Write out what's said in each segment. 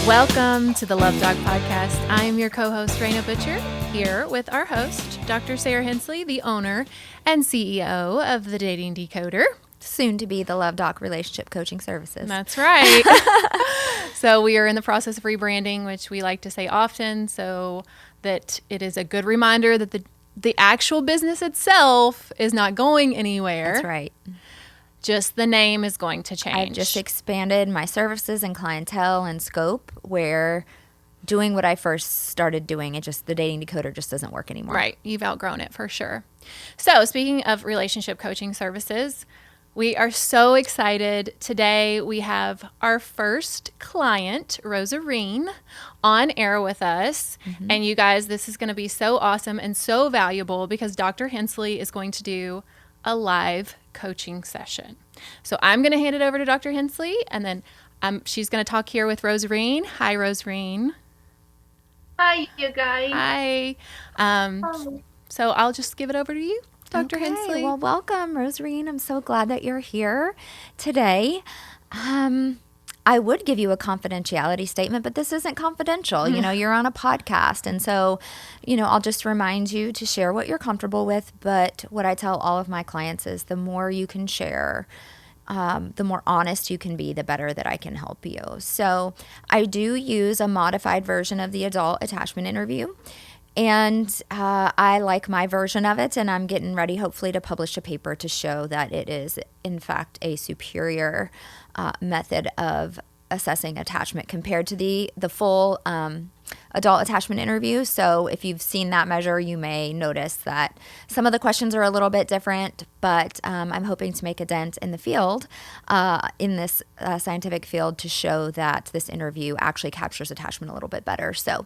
Welcome to the Love Dog Podcast. I am your co-host, Raina Butcher, here with our host, Dr. Sarah Hensley, the owner and CEO of the Dating Decoder. Soon to be the Love Doc Relationship Coaching Services. That's right. So we are in the process of rebranding, which we like to say often, so that it is a good reminder that the actual business itself is not going anywhere. That's right. Just the name is going to change. I've just expanded my services and clientele and scope where doing what I first started doing, the Dating Decoder just doesn't work anymore. Right. You've outgrown it for sure. So speaking of relationship coaching services, we are so excited. Today we have our first client, Rozerin, on air with us. Mm-hmm. And you guys, this is going to be so awesome and so valuable because Dr. Hensley is going to do a live coaching session. So I'm going to hand it over to Dr. Hensley, and then she's going to talk here with Rozerin. Hi, Rozerin. Hi, you guys. Hi. So I'll just give it over to you, Dr. Hensley. Well, welcome, Rozerin. I'm so glad that you're here today. I would give you a confidentiality statement, but this isn't confidential. You know, you're on a podcast. And so, I'll just remind you to share what you're comfortable with. But what I tell all of my clients is the more you can share, the more honest you can be, the better that I can help you. So I do use a modified version of the adult attachment interview. And I like my version of it, and I'm getting ready, hopefully, to publish a paper to show that it is, in fact, a superior method of assessing attachment compared to the full adult attachment interview. So if you've seen that measure, you may notice that some of the questions are a little bit different, but I'm hoping to make a dent in the field, in this scientific field, to show that this interview actually captures attachment a little bit better. So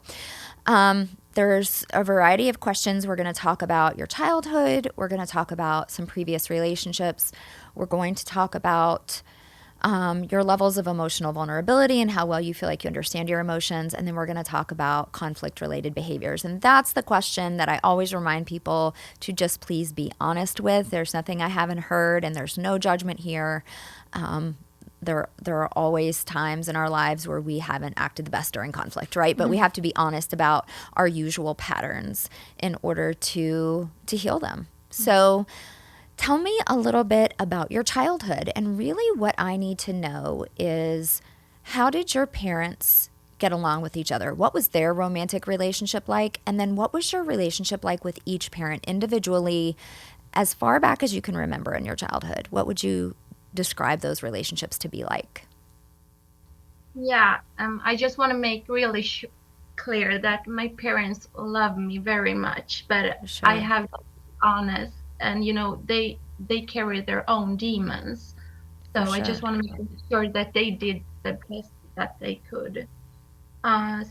there's a variety of questions. We're going to talk about your childhood. We're going to talk about some previous relationships. We're going to talk about your levels of emotional vulnerability and how well you feel like you understand your emotions. And then we're going to talk about conflict-related behaviors. And that's the question that I always remind people to just please be honest with. There's nothing I haven't heard, and there's no judgment here. There are always times in our lives where we haven't acted the best during conflict, right? But we have to be honest about our usual patterns in order to heal them. So tell me a little bit about your childhood. And really what I need to know is, how did your parents get along with each other? What was their romantic relationship like? And then what was your relationship like with each parent individually, as far back as you can remember in your childhood? What would you describe those relationships to be like? Yeah, I just want to make really clear that my parents love me very much, but Sure. I have to be honest, and they carry their own demons. So Sure. I just want to make sure that they did the best that they could.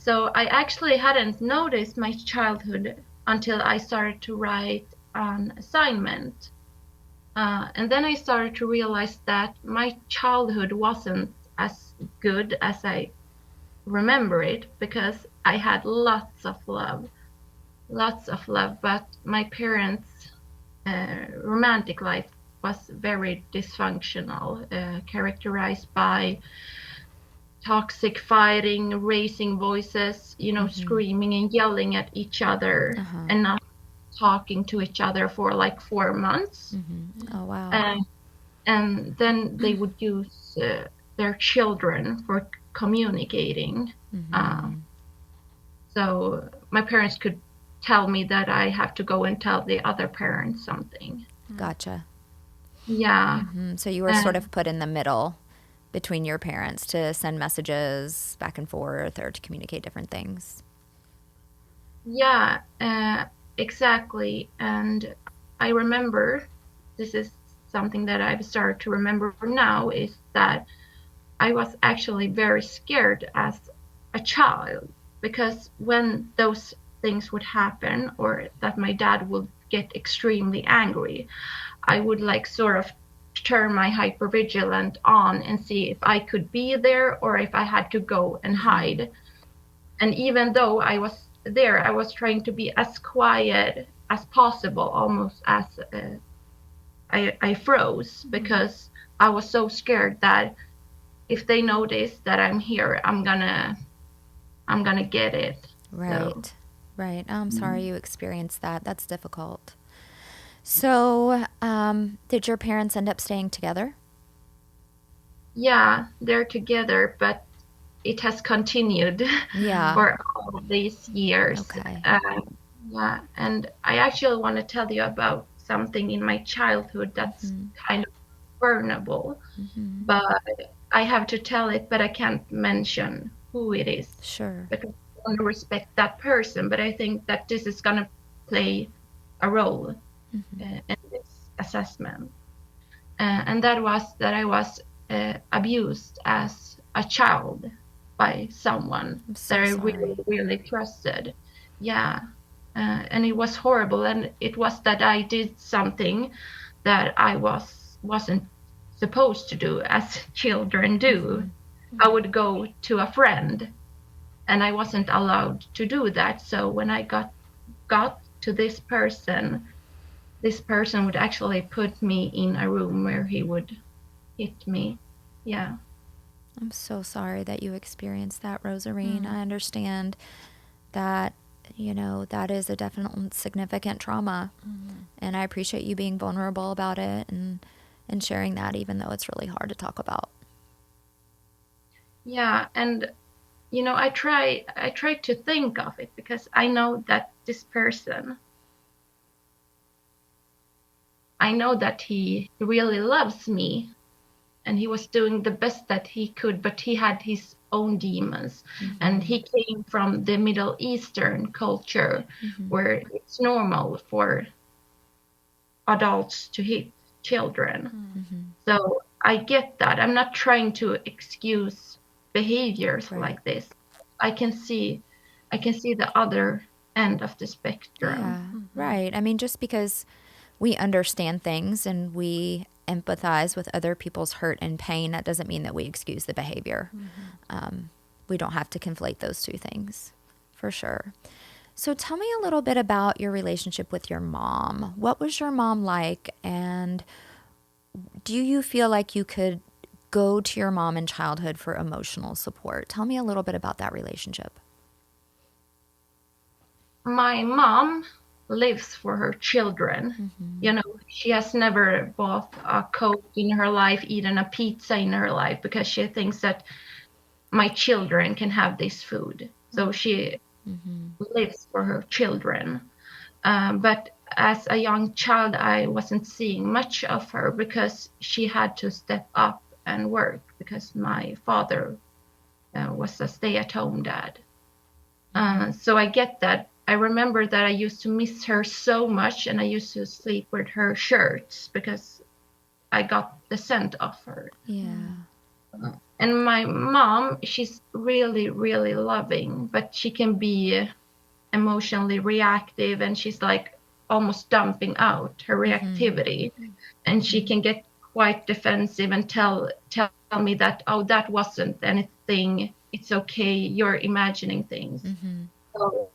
So I actually hadn't noticed my childhood until I started to write an assignment. And then I started to realize that my childhood wasn't as good as I remember it, because I had lots of love, but my parents' romantic life was very dysfunctional, characterized by toxic fighting, raising voices, screaming and yelling at each other, and not talking to each other for like 4 months. Oh, wow. And then they would use their children for communicating. So my parents could tell me that I have to go and tell the other parents something. Gotcha. Yeah. So you were sort of put in the middle between your parents to send messages back and forth or to communicate different things. Yeah, exactly. And I remember, this is something that I've started to remember now, is that I was actually very scared as a child, because when those things would happen, or that my dad would get extremely angry, I would sort of turn my hypervigilant on and see if I could be there or if I had to go and hide. And even though I was there, I was trying to be as quiet as possible, almost as I froze, because I was so scared that if they notice that I'm here, I'm gonna I'm gonna get it. So Right. Right. Oh, I'm sorry you experienced that. That's difficult. So, did your parents end up staying together? yeah, they're together, but it has continued Yeah. for all these years. Okay. Yeah, and I actually want to tell you about something in my childhood that's kind of vulnerable, but I have to tell it, but I can't mention who it is Sure. because I want to respect that person. But I think that this is going to play a role in this assessment. And that was that I was abused as a child by someone I'm that so I really, sorry. really trusted. Yeah. And it was horrible. And it was that I did something that I wasn't supposed to do, as children do. I would go to a friend, and I wasn't allowed to do that. So when I got to this person would actually put me in a room where he would hit me. Yeah. I'm so sorry that you experienced that, Roserine. I understand that, that is a definite significant trauma. And I appreciate you being vulnerable about it and sharing that, even though it's really hard to talk about. Yeah, and I try to think of it because I know that this person, I know that he really loves me and he was doing the best that he could, but he had his own demons. And he came from the Middle Eastern culture where it's normal for adults to hit children. So I get that. I'm not trying to excuse behaviors Right. like this. I can see the other end of the spectrum. Yeah, right. I mean, just because we understand things and we empathize with other people's hurt and pain, that doesn't mean that we excuse the behavior. We don't have to conflate those two things, for sure. So tell me a little bit about your relationship with your mom. What was your mom like? And do you feel like you could go to your mom in childhood for emotional support? Tell me a little bit about that relationship. My mom lives for her children. She has never bought a Coke in her life, eaten a pizza in her life because she thinks that my children can have this food. So she lives for her children. But as a young child, I wasn't seeing much of her because she had to step up and work because my father was a stay-at-home dad. So I get that. I remember that I used to miss her so much, and I used to sleep with her shirts because I got the scent of her. Yeah. And my mom, she's really, really loving, but she can be emotionally reactive, and she's like almost dumping out her reactivity. And she can get quite defensive and tell me that, oh, that wasn't anything. It's okay. You're imagining things. So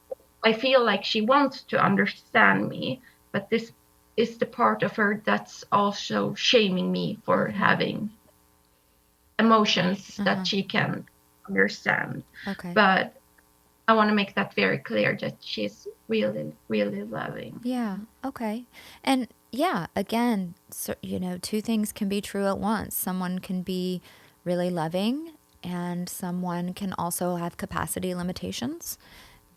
I feel like she wants to understand me, but this is the part of her that's also shaming me for having emotions that she can understand. Okay. But I want to make that very clear that she's really, really loving. Yeah. Okay. And yeah, again, so, two things can be true at once. Someone can be really loving, and someone can also have capacity limitations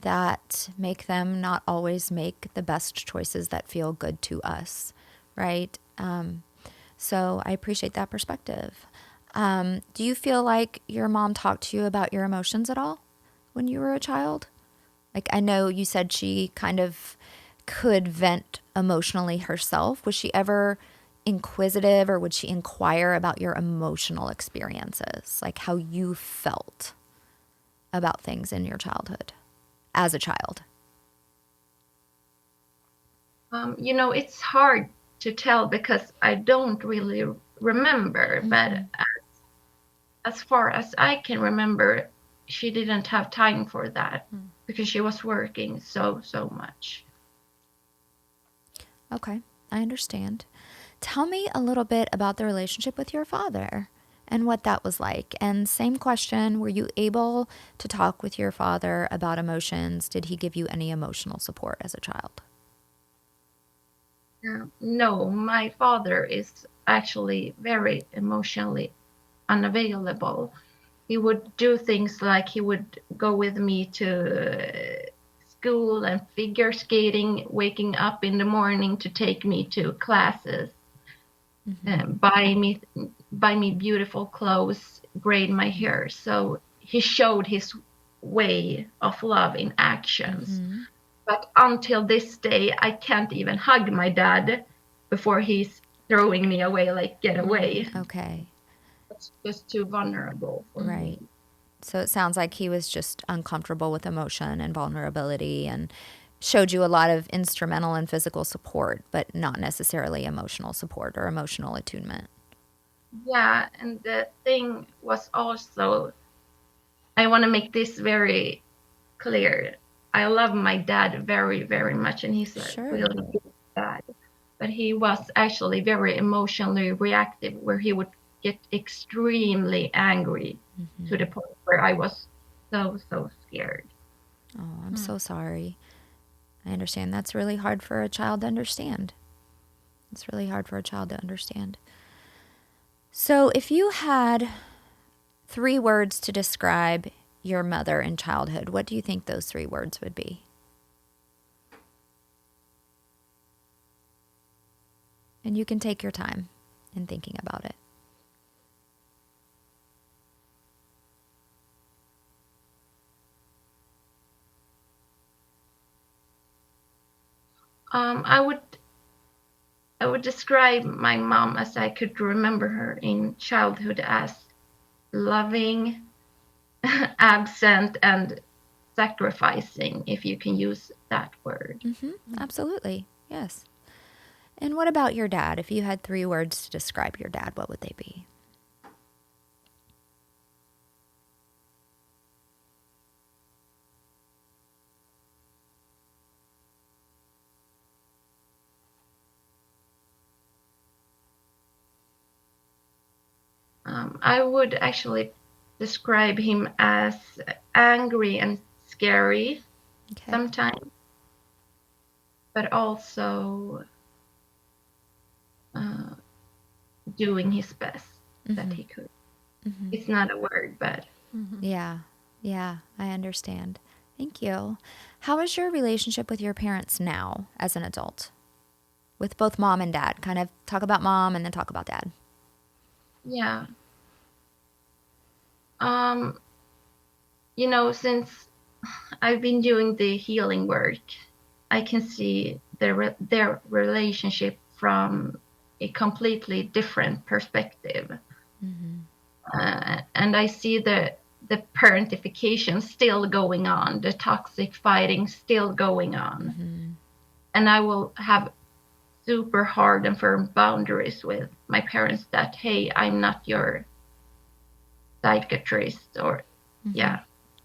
that make them not always make the best choices that feel good to us, right? So I appreciate that perspective. Do you feel like your mom talked to you about your emotions at all when you were a child? Like, I know you said she kind of could vent emotionally herself. Was she ever inquisitive, or would she inquire about your emotional experiences, like how you felt about things in your childhood as a child? It's hard to tell because I don't really remember, but as far as I can remember, she didn't have time for that because she was working so much. Okay, I understand. Tell me a little bit about the relationship with your father. and what that was like. And same question, were you able to talk with your father about emotions? Did he give you any emotional support as a child? No, my father is actually very emotionally unavailable. He would do things like he would go with me to school and figure skating, waking up in the morning to take me to classes, buy me beautiful clothes, braid my hair. So he showed his way of love in actions. But until this day, I can't even hug my dad before he's throwing me away, like, get away. Okay. It's just too vulnerable for Right. me. So it sounds like he was just uncomfortable with emotion and vulnerability and showed you a lot of instrumental and physical support, but not necessarily emotional support or emotional attunement. Yeah, and the thing was also, I want to make this very clear. I love my dad very, very much, and he's a Sure. really good dad. But he was actually very emotionally reactive, where he would get extremely angry to the point where I was so scared. Oh, I'm so sorry. I understand that's really hard for a child to understand. It's really hard for a child to understand. So, if you had 3 words to describe your mother in childhood, what do you think those 3 words would be? And you can take your time in thinking about it. I would describe my mom, as I could remember her in childhood, as loving, absent, and sacrificing, if you can use that word. Absolutely. Yes. And what about your dad? If you had 3 words to describe your dad, what would they be? I would actually describe him as angry and scary Okay. sometimes, but also doing his best that he could. It's not a word, but Yeah. Yeah, I understand. Thank you. How is your relationship with your parents now as an adult? With both mom and dad. Kind of talk about mom and then talk about dad. yeah. Um, since I've been doing the healing work, I can see their relationship from a completely different perspective. And I see the parentification still going on, the toxic fighting still going on. And I will have super hard and firm boundaries with my parents that, hey, I'm not your psychiatrist, or yeah,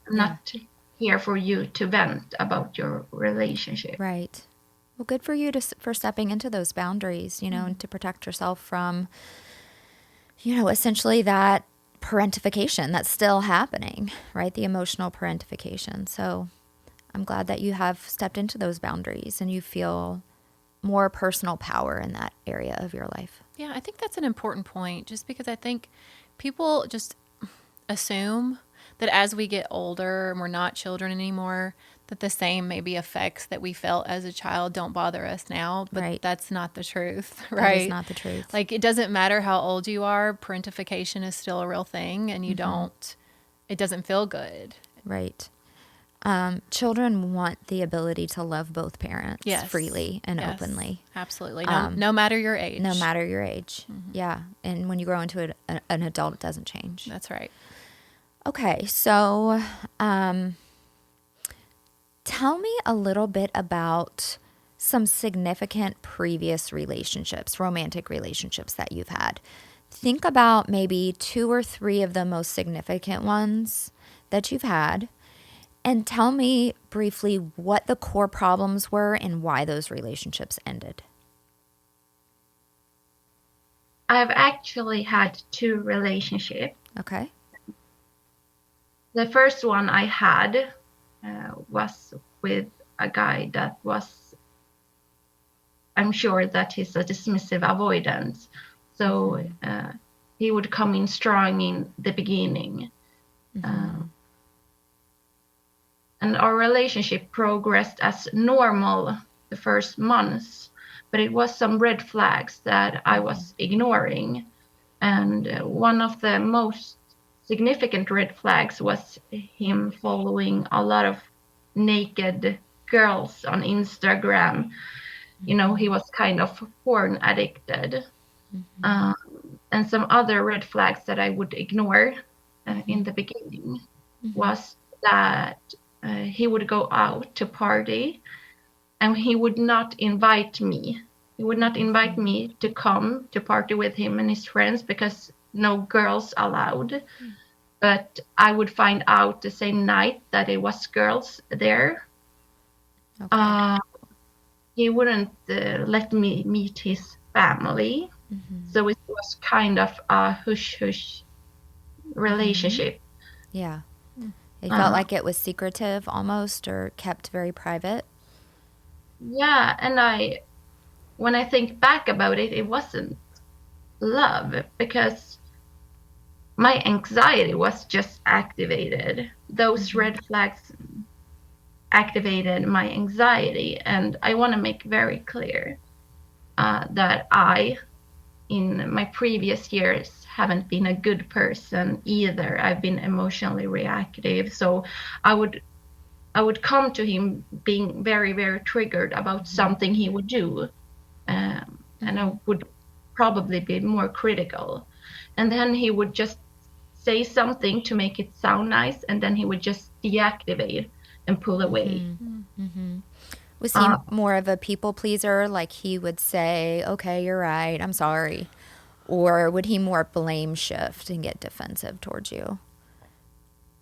I'm not here for you to vent about your relationship. Right. Well, good for you for stepping into those boundaries, and to protect yourself from, essentially that parentification that's still happening, right? The emotional parentification. So I'm glad that you have stepped into those boundaries and you feel more personal power in that area of your life. Yeah, I think that's an important point, just because I think people just assume that as we get older and we're not children anymore, that the same maybe effects that we felt as a child don't bother us now. But Right. that's not the truth, That right? is not the truth. Like, it doesn't matter how old you are, parentification is still a real thing, and it doesn't feel good. Right. Children want the ability to love both parents Yes. freely and Yes, openly. absolutely. No matter your age. No matter your age. Yeah. And when you grow into an adult, it doesn't change. That's right. Okay. So tell me a little bit about some significant previous relationships, romantic relationships that you've had. Think about maybe 2 or 3 of the most significant ones that you've had. And tell me briefly what the core problems were and why those relationships ended. I've actually had 2 relationships. Okay. The first one I had was with a guy that was, I'm sure that he's a dismissive avoidance. So he would come in strong in the beginning. And our relationship progressed as normal the first months, but it was some red flags that I was ignoring. And one of the most significant red flags was him following a lot of naked girls on Instagram. You know, he was kind of porn addicted. And some other red flags that I would ignore in the beginning was that he would go out to party and he would not invite me. He would not invite me to come to party with him and his friends because no girls allowed. But I would find out the same night that it was girls there. Okay. He wouldn't let me meet his family. So it was kind of a hush-hush relationship. Yeah. It felt like it was secretive almost, or kept very private. Yeah, and when I think back about it, it wasn't love because my anxiety was just activated. Those red flags activated my anxiety, and I want to make very clear that I, in my previous years, haven't been a good person either. I've been emotionally reactive, so I would come to him being very, very triggered about something he would do, and I would probably be more critical. And then he would just say something to make it sound nice, and then he would just deactivate and pull away. Was he more of a people pleaser? Like he would say, okay, you're right, I'm sorry. Or would he more blame shift and get defensive towards you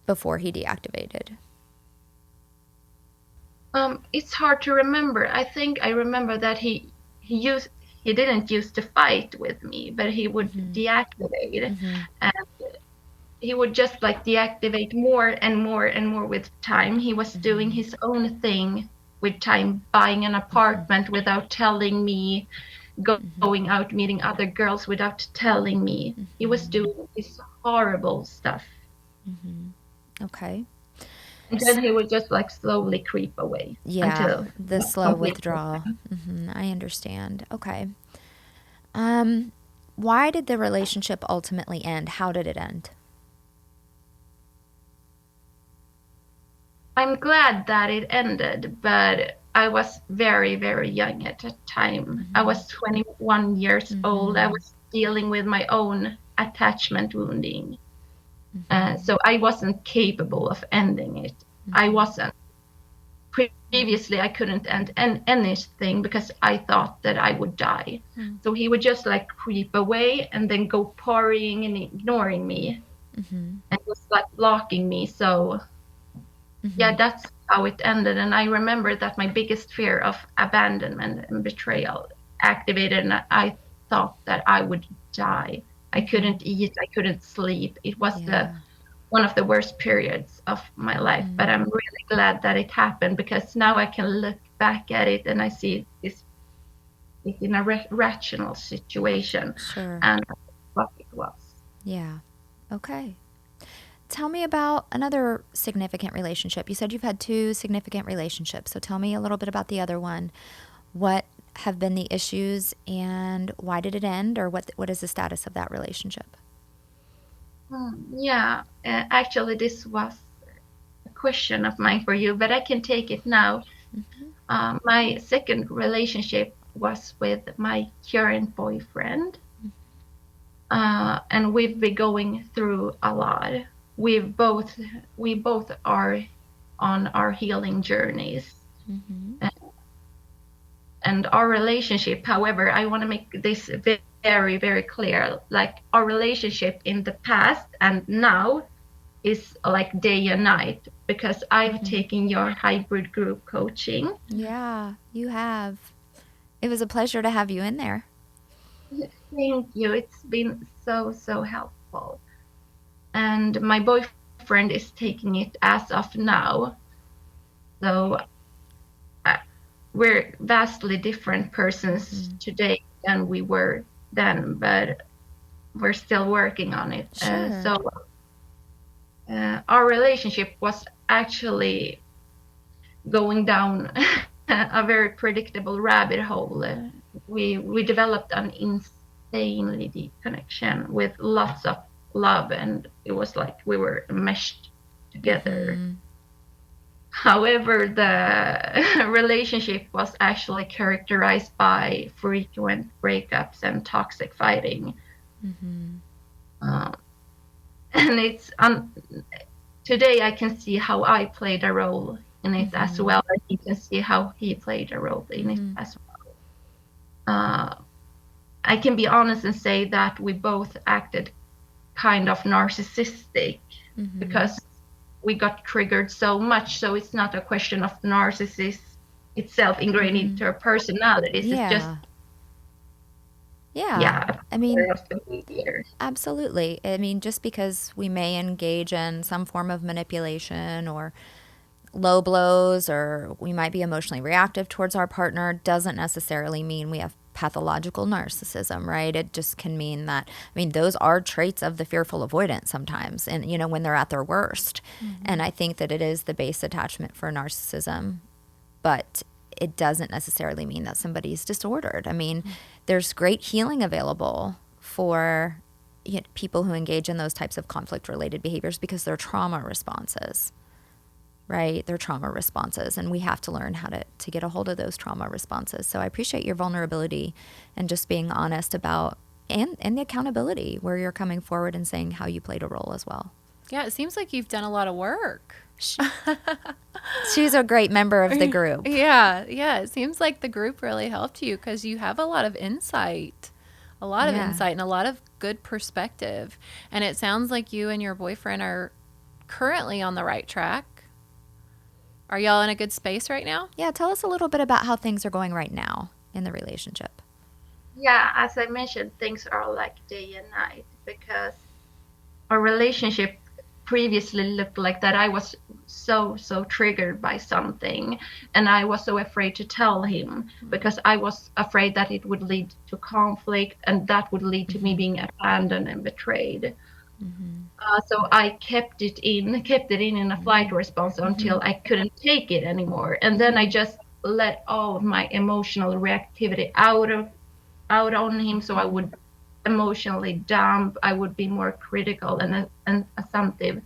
before he deactivated? It's hard to remember. I think I remember that he didn't used to fight with me, but he would deactivate, and he would just like deactivate more and more and more with time. He was doing his own thing with time, buying an apartment without telling me, going out meeting other girls without telling me. He was doing this horrible stuff. Okay. And then he would just like slowly creep away. Yeah, Until the slow withdrawal. I understand. Okay. Why did the relationship ultimately end? How did it end? I'm glad that it ended, but I was very, very young at the time. I was 21 years old. I was dealing with my own attachment wounding. So I wasn't capable of ending it. I wasn't. Previously, I couldn't end anything because I thought that I would die. So he would just like creep away and then go partying and ignoring me and just like blocking me. So yeah, that's how it ended. And I remember that my biggest fear of abandonment and betrayal activated, and I thought that I would die. I couldn't eat, I couldn't sleep. It was one of the worst periods of my life, but I'm really glad that it happened because now I can look back at it and I see this in a rational situation and what it was. Yeah. Okay. Tell me about another significant relationship. You said you've had 2 significant relationships. So tell me a little bit about the other one. What have been the issues and why did it end, or what is the status of that relationship? Yeah, actually this was a question of mine for you, but I can take it now. My second relationship was with my current boyfriend, and we've been going through a lot. We both are on our healing journeys, and our relationship. However, I want to make this very, very clear. Like our relationship in the past and now is like day and night because I've taken your hybrid group coaching. Yeah, you have. It was a pleasure to have you in there. Thank you. It's been so, so helpful. And my boyfriend is taking it as of now. So uh, we're vastly different persons today than we were then, but we're still working on it. Sure. Our relationship was actually going down a very predictable rabbit hole. We developed an insanely deep connection with lots of love, and it was like we were meshed together. However, the relationship was actually characterized by frequent breakups and toxic fighting. Um, and today I can see how I played a role in it as well, and he can see how he played a role in it as well. I can be honest and say that we both acted kind of narcissistic because we got triggered so much. So it's not a question of narcissism itself ingrained into our personalities. It's just, Yeah. I mean, part of the behavior. absolutely. I mean, just because we may engage in some form of manipulation or low blows, or we might be emotionally reactive towards our partner, doesn't necessarily mean we have pathological narcissism, right? It just can mean that, I mean, those are traits of the fearful avoidant sometimes, and, you know, when they're at their worst. And I think that it is the base attachment for narcissism, but it doesn't necessarily mean that somebody's disordered. I mean, there's great healing available for people who engage in those types of conflict-related behaviors because they're trauma responses, right? They're trauma responses, and we have to learn how to get a hold of those trauma responses. So I appreciate your vulnerability and just being honest about, and the accountability where you're coming forward and saying how you played a role as well. Yeah, it seems like you've done a lot of work. She's a great member of the group. Yeah, it seems like the group really helped you because you have a lot of insight. A lot of insight and a lot of good perspective. And it sounds like you and your boyfriend are currently on the right track. Are y'all in a good space right now? Yeah, tell us a little bit about how things are going right now in the relationship. Yeah, as I mentioned, things are like day and night because our relationship previously looked like that. I was so triggered by something, and I was so afraid to tell him because I was afraid that it would lead to conflict, and that would lead to me being abandoned and betrayed. So I kept it in a flight response until I couldn't take it anymore, and then I just let all of my emotional reactivity out on him. So I would emotionally dump. I would be more critical and assumptive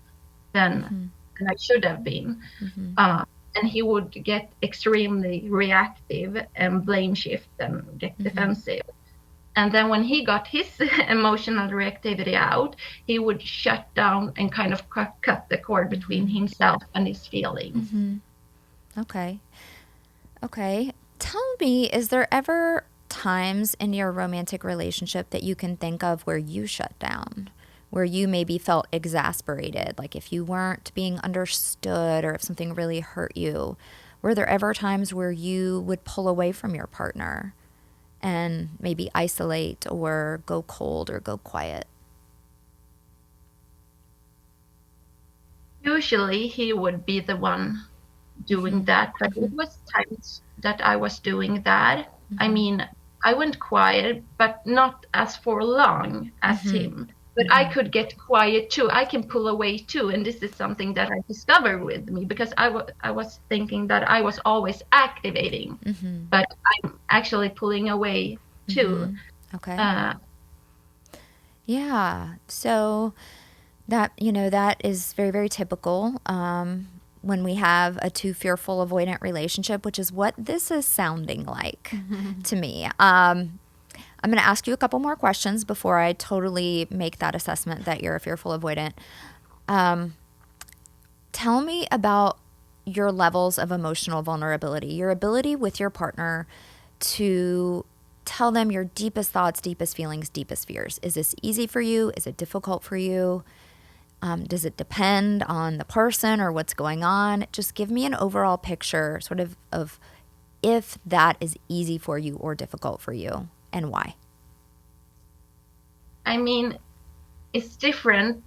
than I should have been. And he would get extremely reactive and blame shift and get defensive. And then when he got his emotional reactivity out, he would shut down and kind of cut the cord between himself and his feelings. Okay. Tell me, is there ever times in your romantic relationship that you can think of where you shut down, where you maybe felt exasperated, like if you weren't being understood or if something really hurt you? Were there ever times where you would pull away from your partner and maybe isolate or go cold or go quiet? Usually he would be the one doing that, but it was times that I was doing that. I mean, I went quiet, but not as for long as him. But I could get quiet too. I can pull away too, and this is something that I discovered with me because I was thinking that I was always activating, but I'm actually pulling away too. Okay. Yeah. So that is very, very typical when we have a too fearful avoidant relationship, which is what this is sounding like to me. I'm going to ask you a couple more questions before I totally make that assessment that you're a fearful avoidant. Tell me about your levels of emotional vulnerability, your ability with your partner to tell them your deepest thoughts, deepest feelings, deepest fears. Is this easy for you? Is it difficult for you? Does it depend on the person or what's going on? Just give me an overall picture sort of if that is easy for you or difficult for you and why. I mean, it's different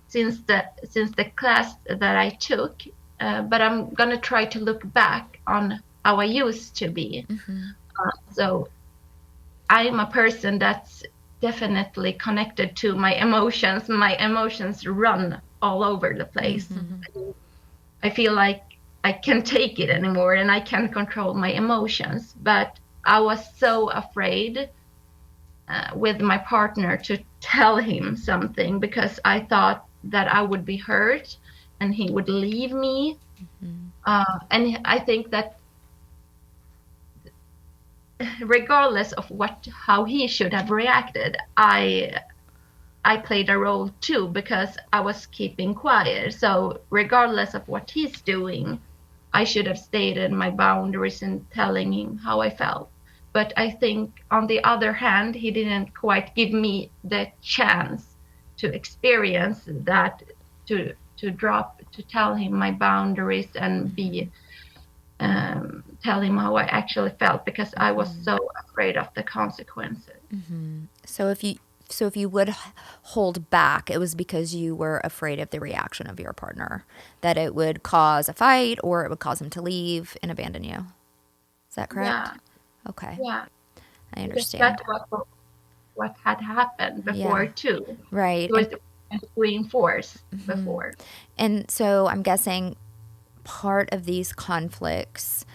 since the class that I took, but I'm gonna try to look back on how I used to be. So I'm a person that's definitely connected to my emotions. My emotions run all over the place. I feel like I can't take it anymore and I can't control my emotions. But I was so afraid with my partner to tell him something because I thought that I would be hurt and he would leave me. And I think that regardless of how he should have reacted, I played a role too because I was keeping quiet. So regardless of what he's doing, I should have stated my boundaries and telling him how I felt. But I think on the other hand, he didn't quite give me the chance to experience that, to tell him my boundaries and tell him how I actually felt because I was so afraid of the consequences. So if you would hold back, it was because you were afraid of the reaction of your partner, that it would cause a fight or it would cause him to leave and abandon you. Is that correct? Yeah. Okay. Yeah. I Because understand. that was what had happened before too. Right. It was reinforced before. And so I'm guessing part of these conflicts,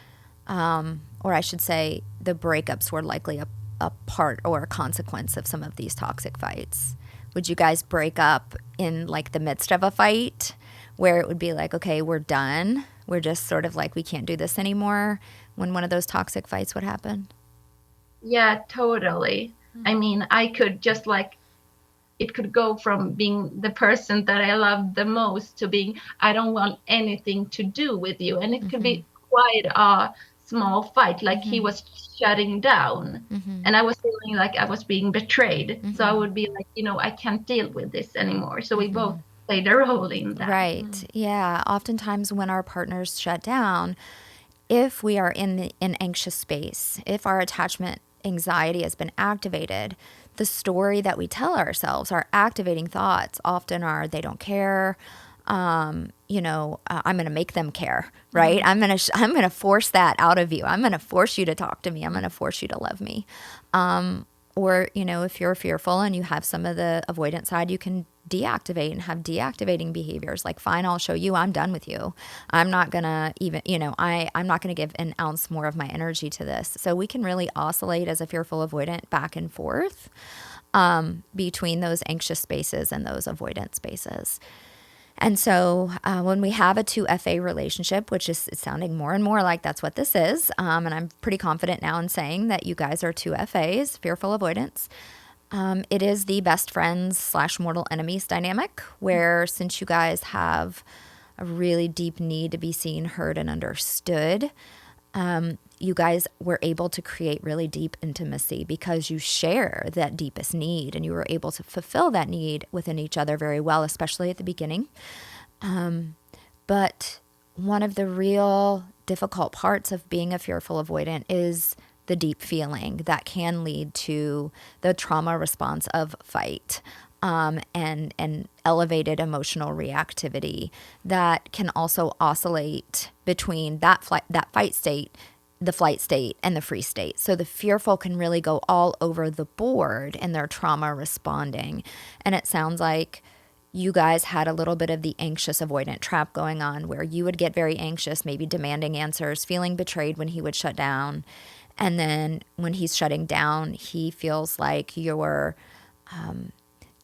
or I should say the breakups, were likely a part or a consequence of some of these toxic fights. Would you guys break up in like the midst of a fight where it would be like, okay, we're done? We're just sort of like, we can't do this anymore, when one of those toxic fights would happen? Yeah, totally. I mean, I could just like, it could go from being the person that I love the most to being, I don't want anything to do with you. And it could be quite a small fight, like he was shutting down. And I was feeling like I was being betrayed. So I would be like, I can't deal with this anymore. So we both played a role in that. Right. Yeah. Oftentimes when our partners shut down, if we are in an anxious space, if our attachment anxiety has been activated, the story that we tell ourselves, our activating thoughts often are, they don't care. I'm going to make them care, right? I'm going to force that out of you. I'm going to force you to talk to me. I'm going to force you to love me. Or, if you're fearful and you have some of the avoidant side, you can deactivate and have deactivating behaviors like, fine, I'll show you, I'm done with you. I'm not going to even, I'm not going to give an ounce more of my energy to this. So we can really oscillate as a fearful avoidant back and forth between those anxious spaces and those avoidant spaces. And so when we have a 2FA relationship, which is sounding more and more like that's what this is, and I'm pretty confident now in saying that you guys are 2FAs, fearful avoidance, it is the best friends / mortal enemies dynamic, where since you guys have a really deep need to be seen, heard, and understood, you guys were able to create really deep intimacy because you share that deepest need and you were able to fulfill that need within each other very well, especially at the beginning. But one of the real difficult parts of being a fearful avoidant is the deep feeling that can lead to the trauma response of fight. And elevated emotional reactivity that can also oscillate between that fight state, the flight state, and the free state. So the fearful can really go all over the board in their trauma responding. And it sounds like you guys had a little bit of the anxious avoidant trap going on, where you would get very anxious, maybe demanding answers, feeling betrayed when he would shut down. And then when he's shutting down, he feels like you're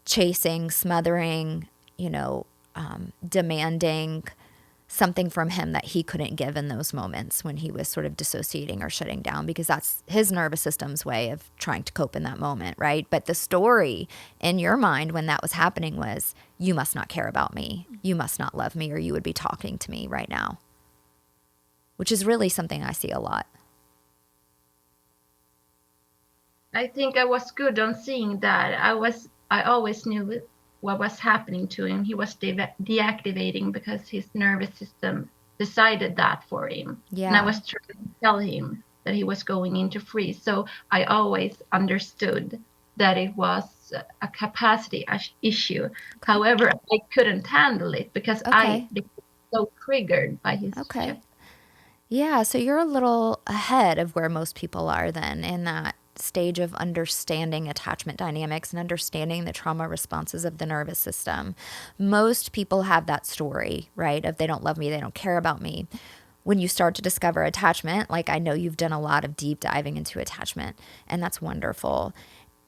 chasing, smothering, demanding something from him that he couldn't give in those moments when he was sort of dissociating or shutting down, because that's his nervous system's way of trying to cope in that moment, right? But the story in your mind when that was happening was, you must not care about me, you must not love me, or you would be talking to me right now, which is really something I see a lot. I think I was good on seeing that. I always knew what was happening to him. He was deactivating because his nervous system decided that for him. Yeah. And I was trying to tell him that he was going into freeze. So I always understood that it was a capacity issue. However, I couldn't handle it because I Okay. became so triggered by his Okay. shift. Yeah, so you're a little ahead of where most people are then in that stage of understanding attachment dynamics and understanding the trauma responses of the nervous system. Most people have that story, right? Of they don't love me, they don't care about me. When you start to discover attachment, like I know you've done a lot of deep diving into attachment, and that's wonderful.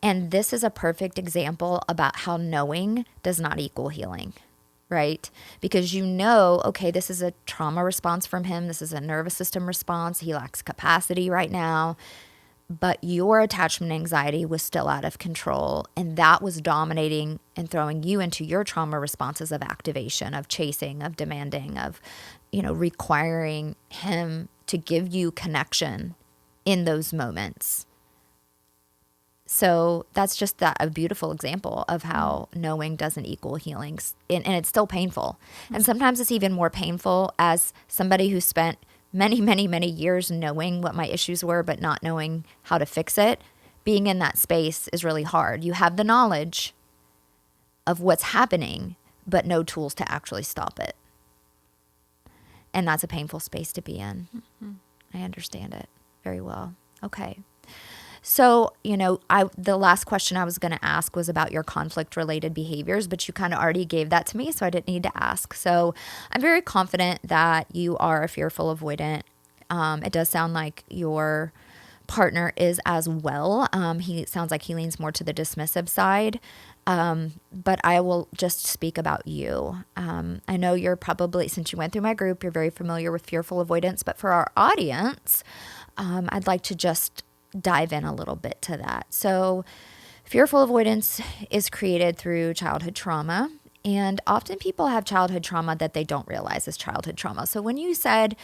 And this is a perfect example about how knowing does not equal healing, right? Because you know, okay, this is a trauma response from him. This is a nervous system response. He lacks capacity right now. But your attachment anxiety was still out of control. And that was dominating and throwing you into your trauma responses of activation, of chasing, of demanding, of, requiring him to give you connection in those moments. So that's just a beautiful example of how knowing doesn't equal healing. And it's still painful. And sometimes it's even more painful as somebody who spent many, many, many years knowing what my issues were, but not knowing how to fix it. Being in that space is really hard. You have the knowledge of what's happening, but no tools to actually stop it. And that's a painful space to be in. I understand it very well. Okay. So, the last question I was going to ask was about your conflict related behaviors, but you kind of already gave that to me, so I didn't need to ask. So I'm very confident that you are a fearful avoidant. It does sound like your partner is as well. He sounds like he leans more to the dismissive side. But I will just speak about you. I know you're probably, since you went through my group, you're very familiar with fearful avoidance, but for our audience, I'd like to just dive in a little bit to that. So, fearful avoidance is created through childhood trauma. And often people have childhood trauma that they don't realize is childhood trauma. So, when you said,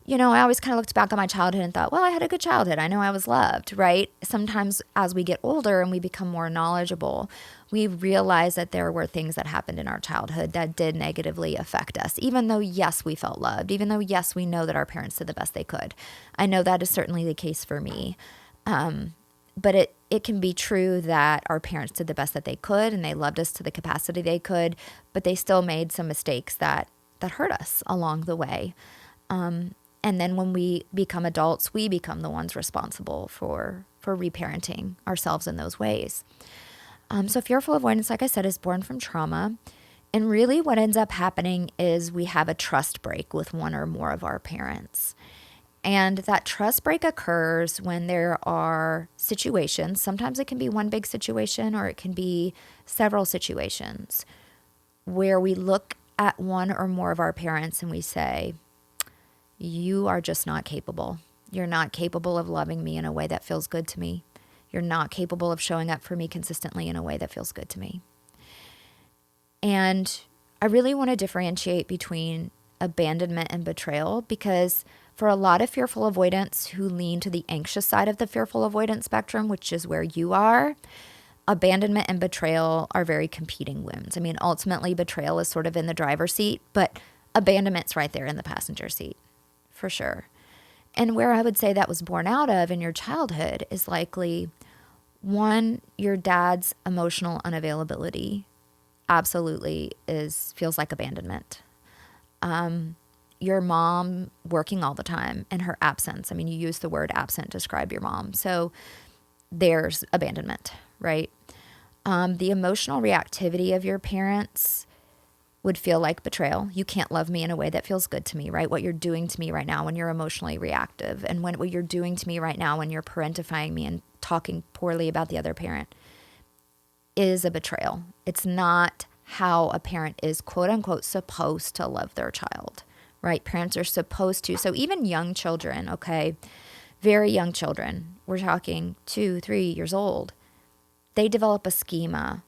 I always kind of looked back on my childhood and thought, well, I had a good childhood. I know I was loved, right? Sometimes as we get older and we become more knowledgeable, we realize that there were things that happened in our childhood that did negatively affect us, even though, yes, we felt loved, even though, yes, we know that our parents did the best they could. I know that is certainly the case for me. But it can be true that our parents did the best that they could and they loved us to the capacity they could, but they still made some mistakes that hurt us along the way. And then when we become adults, we become the ones responsible for reparenting ourselves in those ways. So fearful avoidance, like I said, is born from trauma. And really what ends up happening is we have a trust break with one or more of our parents. And that trust break occurs when there are situations. Sometimes it can be one big situation or it can be several situations where we look at one or more of our parents and we say, you are just not capable. You're not capable of loving me in a way that feels good to me. You're not capable of showing up for me consistently in a way that feels good to me. And I really want to differentiate between abandonment and betrayal because for a lot of fearful avoidants who lean to the anxious side of the fearful avoidance spectrum, which is where you are, abandonment and betrayal are very competing wounds. I mean, ultimately, betrayal is sort of in the driver's seat, but abandonment's right there in the passenger seat, for sure. And where I would say that was born out of in your childhood is likely, one, your dad's emotional unavailability absolutely feels like abandonment. Your mom working all the time and her absence. I mean, you use the word absent to describe your mom. So there's abandonment, right? The emotional reactivity of your parents would feel like betrayal. You can't love me in a way that feels good to me, right? What you're doing to me right now when you're emotionally reactive and what you're doing to me right now when you're parentifying me and talking poorly about the other parent is a betrayal. It's not how a parent is quote unquote supposed to love their child, right? Parents are supposed to. So even young children, okay, very young children, we're talking 2, 3 years old, they develop a schema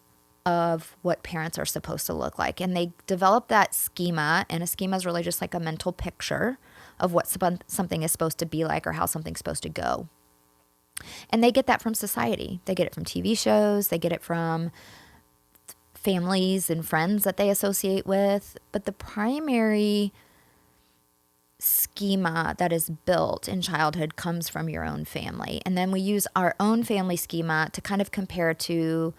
of what parents are supposed to look like. And they develop that schema, and a schema is really just like a mental picture of what something is supposed to be like or how something's supposed to go. And they get that from society. They get it from TV shows. They get it from families and friends that they associate with. But the primary schema that is built in childhood comes from your own family. And then we use our own family schema to kind of compare to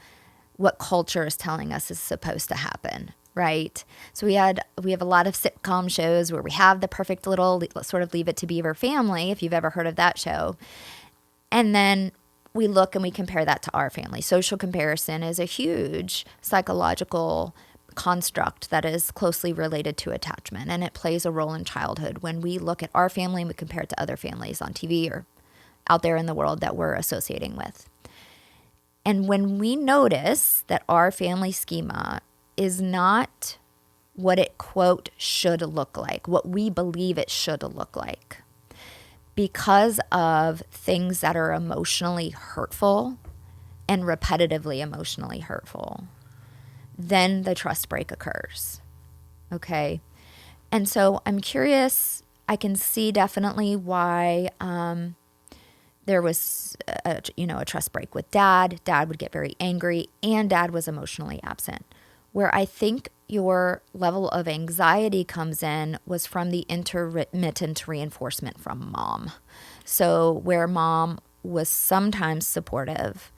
what culture is telling us is supposed to happen, right? So we have a lot of sitcom shows where we have the perfect little sort of Leave It to Beaver family, if you've ever heard of that show. And then we look and we compare that to our family. Social comparison is a huge psychological construct that is closely related to attachment, and it plays a role in childhood. When we look at our family and we compare it to other families on TV or out there in the world that we're associating with. And when we notice that our family schema is not what it, quote, should look like, what we believe it should look like, because of things that are emotionally hurtful and repetitively emotionally hurtful, then the trust break occurs. Okay. And so I'm curious, I can see definitely why there was a trust break with dad. Dad would get very angry and dad was emotionally absent. Where I think your level of anxiety comes in was from the intermittent reinforcement from mom. So where mom was sometimes supportive,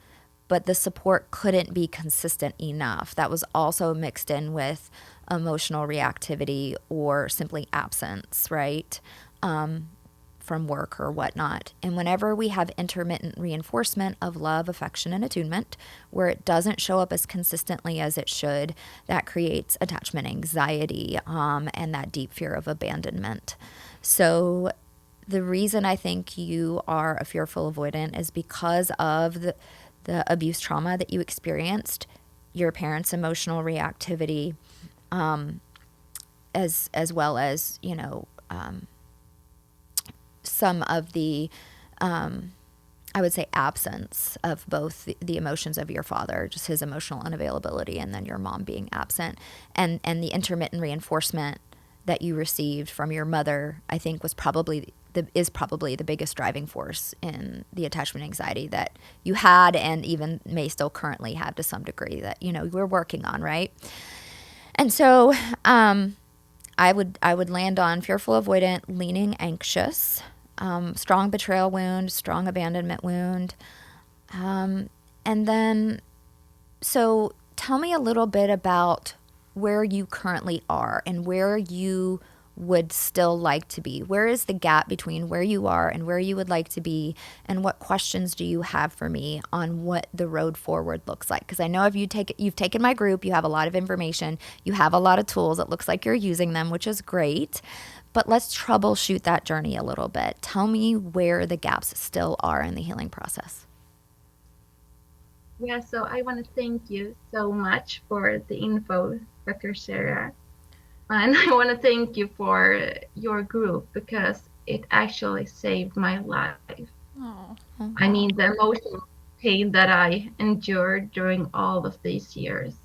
but the support couldn't be consistent enough. That was also mixed in with emotional reactivity or simply absence, right? From work or whatnot. And whenever we have intermittent reinforcement of love, affection, and attunement, where it doesn't show up as consistently as it should, that creates attachment anxiety and that deep fear of abandonment. So the reason I think you are a fearful avoidant is because of the abuse trauma that you experienced, your parents' emotional reactivity, as well as, some of the, I would say, absence of both the emotions of your father, just his emotional unavailability, and then your mom being absent, and the intermittent reinforcement that you received from your mother, I think is probably the biggest driving force in the attachment anxiety that you had and even may still currently have to some degree that, we're working on, right? And so I would land on fearful avoidant, leaning anxious, strong betrayal wound, strong abandonment wound. And then, so tell me a little bit about where you currently are and where you would still like to be. Where is the gap between where you are and where you would like to be? And what questions do you have for me on what the road forward looks like? Because I know if you've taken my group, you have a lot of information, you have a lot of tools. It looks like you're using them, which is great. But let's troubleshoot that journey a little bit. Tell me where the gaps still are in the healing process. Yeah, so I want to thank you so much for the info, Dr. Sarah. And I want to thank you for your group because it actually saved my life. Oh. I mean, the emotional pain that I endured during all of these years.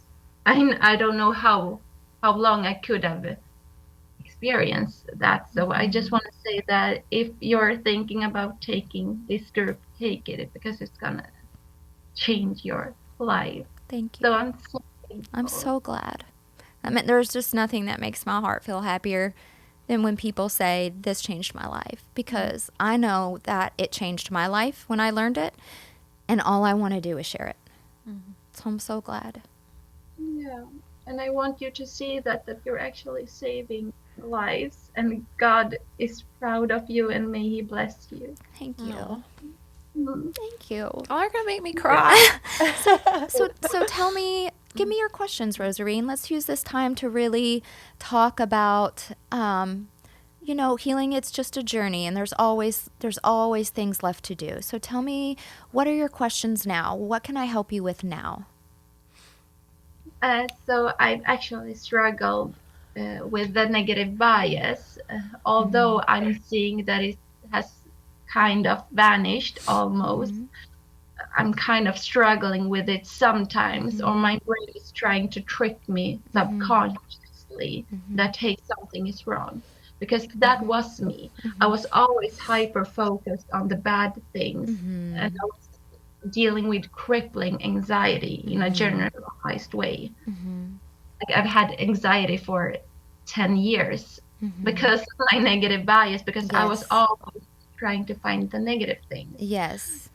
I don't know how long I could have experienced that. So I just want to say that if you're thinking about taking this group, take it because it's gonna change your life. Thank you. So I'm so glad. I mean, there's just nothing that makes my heart feel happier than when people say, this changed my life, because I know that it changed my life when I learned it, and all I want to do is share it. Mm-hmm. So I'm so glad. Yeah, and I want you to see that you're actually saving lives, and God is proud of you, and may He bless you. Thank you. Thank you. Oh, you're gonna make me cry. So tell me, give me your questions, Rozerin. Let's use this time to really talk about, healing. It's just a journey, and there's always things left to do. So tell me, what are your questions now? What can I help you with now? So I've actually struggled with the negative bias, although I'm seeing that it has kind of vanished almost. I'm kind of struggling with it sometimes, or my brain is trying to trick me subconsciously that, hey, something is wrong. Because that was me. I was always hyper focused on the bad things, and I was dealing with crippling anxiety in a generalized way. Like I've had anxiety for 10 years, because of my negative bias, because I was Yes. always trying to find the negative things. Yes.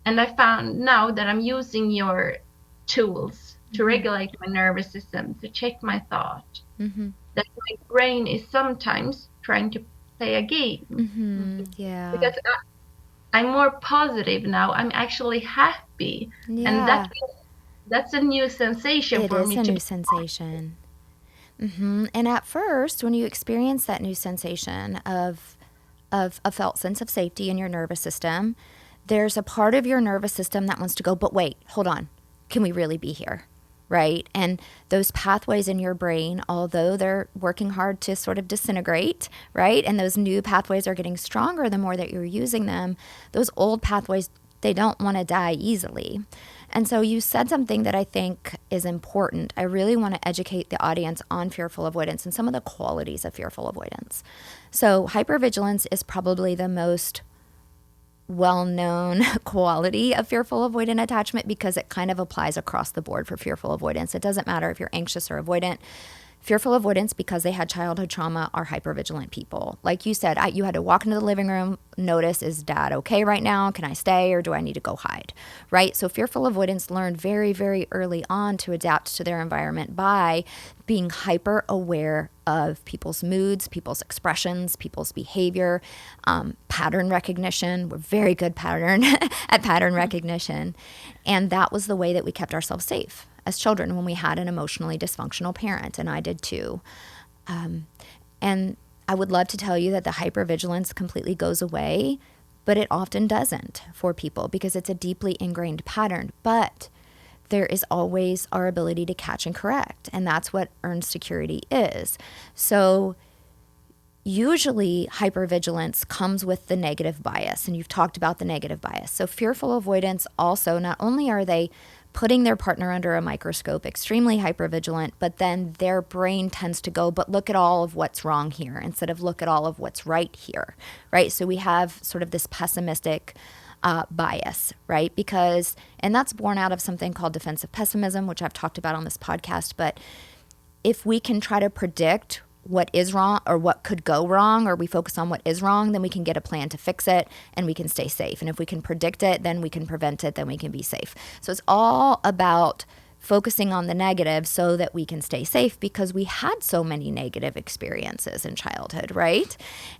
And I found now that I'm using your tools to regulate my nervous system, to check my thought, that my brain is sometimes trying to play a game. Yeah. Because I'm more positive now. I'm actually happy. And Yeah. that's a new sensation It for is me a to new be. sensation. And at first, when you experience that new sensation of a felt sense of safety in your nervous system, there's a part of your nervous system that wants to go, but wait, hold on. Can we really be here? Right? And those pathways in your brain, although they're working hard to sort of disintegrate, right? And those new pathways are getting stronger the more that you're using them, those old pathways, they don't want to die easily. And so you said something that I think is important. I really want to educate the audience on fearful avoidance and some of the qualities of fearful avoidance. So hypervigilance is probably the most well-known quality of fearful avoidant attachment because it kind of applies across the board for fearful avoidance. It doesn't matter if you're anxious or avoidant. Fearful avoidance, because they had childhood trauma, are hypervigilant people. Like you said, you had to walk into the living room, notice, is dad okay right now? Can I stay or do I need to go hide? Right? So fearful avoidance learned very, very early on to adapt to their environment by being hyper aware of people's moods, people's expressions, people's behavior, pattern recognition. We're very good at pattern recognition. And that was the way that we kept ourselves safe as children when we had an emotionally dysfunctional parent, and I did too. And I would love to tell you that the hypervigilance completely goes away, but it often doesn't for people because it's a deeply ingrained pattern. But there is always our ability to catch and correct, and that's what earned security is. So usually hypervigilance comes with the negative bias, and you've talked about the negative bias. So fearful avoidance also, not only are they putting their partner under a microscope, extremely hypervigilant, but then their brain tends to go, but look at all of what's wrong here instead of look at all of what's right here, right? So we have sort of this pessimistic bias, right? And that's born out of something called defensive pessimism, which I've talked about on this podcast. But if we can try to predict what is wrong or what could go wrong, or we focus on what is wrong, then we can get a plan to fix it and we can stay safe. And if we can predict it, then we can prevent it, then we can be safe. So it's all about focusing on the negative so that we can stay safe because we had so many negative experiences in childhood, right?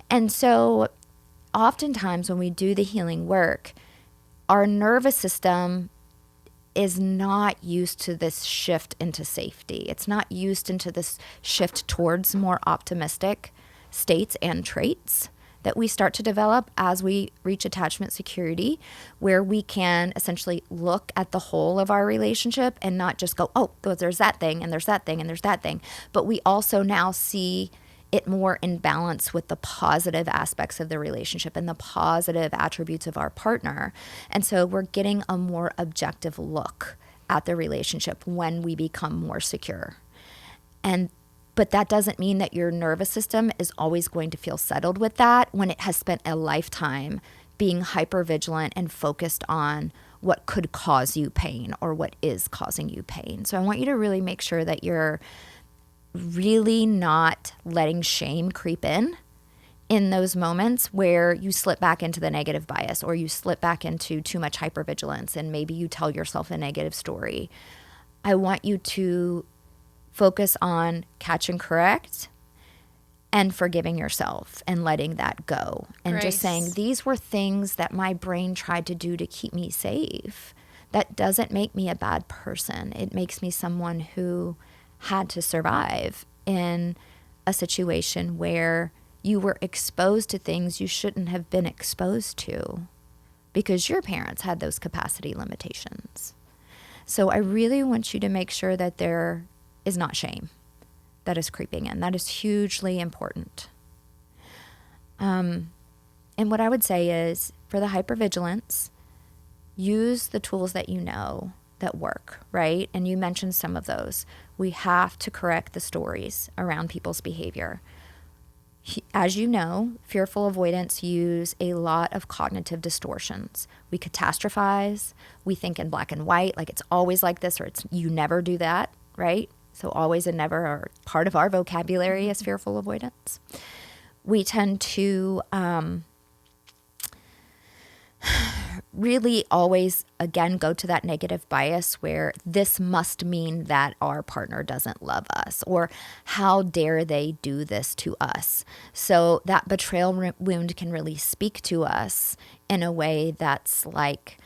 And so oftentimes when we do the healing work, our nervous system is not used to this shift into safety. It's not used into this shift towards more optimistic states and traits that we start to develop as we reach attachment security, where we can essentially look at the whole of our relationship and not just go, oh, there's that thing and there's that thing and there's that thing. But we also now see it more in balance with the positive aspects of the relationship and the positive attributes of our partner. And so we're getting a more objective look at the relationship when we become more secure. But that doesn't mean that your nervous system is always going to feel settled with that when it has spent a lifetime being hypervigilant and focused on what could cause you pain or what is causing you pain. So I want you to really make sure that you're really not letting shame creep in those moments where you slip back into the negative bias or you slip back into too much hypervigilance and maybe you tell yourself a negative story. I want you to focus on catch and correct and forgiving yourself and letting that go and Grace. Just saying, these were things that my brain tried to do to keep me safe. That doesn't make me a bad person. It makes me someone who had to survive in a situation where you were exposed to things you shouldn't have been exposed to because your parents had those capacity limitations. So I really want you to make sure that there is not shame that is creeping in. That is hugely important. And what I would say is, for the hypervigilance, use the tools that you know that work, right? And you mentioned some of those. We have to correct the stories around people's behavior. As you know, fearful avoidants use a lot of cognitive distortions. We catastrophize. We think in black and white, like it's always like this or it's you never do that, right? So always and never are part of our vocabulary as fearful avoidance. We tend to really always, again, go to that negative bias where this must mean that our partner doesn't love us, or how dare they do this to us. So that betrayal wound can really speak to us in a way that's like,